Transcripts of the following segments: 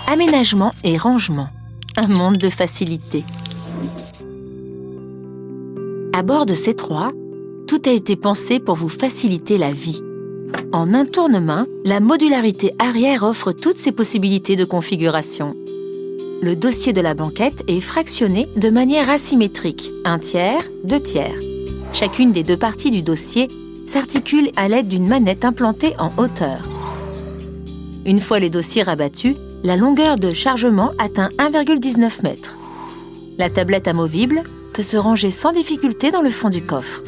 aménagement et rangement. Un monde de facilité. À bord de C3, tout a été pensé pour vous faciliter la vie. En un tournement, la modularité arrière offre toutes ses possibilités de configuration. Le dossier de la banquette est fractionné de manière asymétrique, 1/3, 2/3. Chacune des deux parties du dossier s'articule à l'aide d'une manette implantée en hauteur. Une fois les dossiers rabattus, la longueur de chargement atteint 1,19 m. La tablette amovible peut se ranger sans difficulté dans le fond du coffre.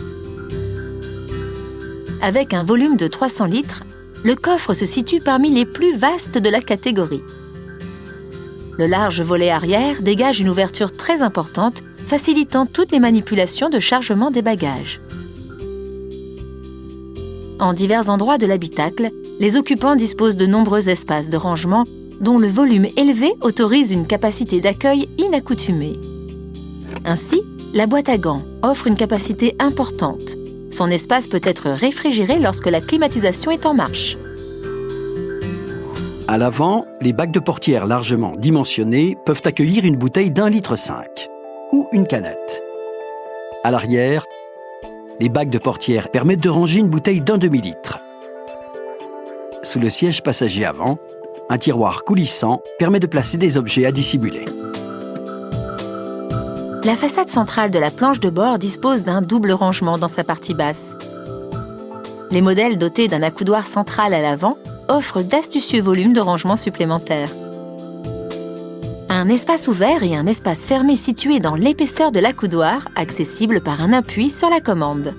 Avec un volume de 300 litres, le coffre se situe parmi les plus vastes de la catégorie. Le large volet arrière dégage une ouverture très importante, facilitant toutes les manipulations de chargement des bagages. En divers endroits de l'habitacle, les occupants disposent de nombreux espaces de rangement dont le volume élevé autorise une capacité d'accueil inaccoutumée. Ainsi, la boîte à gants offre une capacité importante. Son espace peut être réfrigéré lorsque la climatisation est en marche. À l'avant, les bacs de portière largement dimensionnés peuvent accueillir une bouteille d'1,5 litre ou une canette. À l'arrière, les bacs de portière permettent de ranger une bouteille d'1 demi-litre. Sous le siège passager avant, un tiroir coulissant permet de placer des objets à dissimuler. La façade centrale de la planche de bord dispose d'un double rangement dans sa partie basse. Les modèles dotés d'un accoudoir central à l'avant offrent d'astucieux volumes de rangement supplémentaires. Un espace ouvert et un espace fermé situés dans l'épaisseur de l'accoudoir, accessible par un appui sur la commande.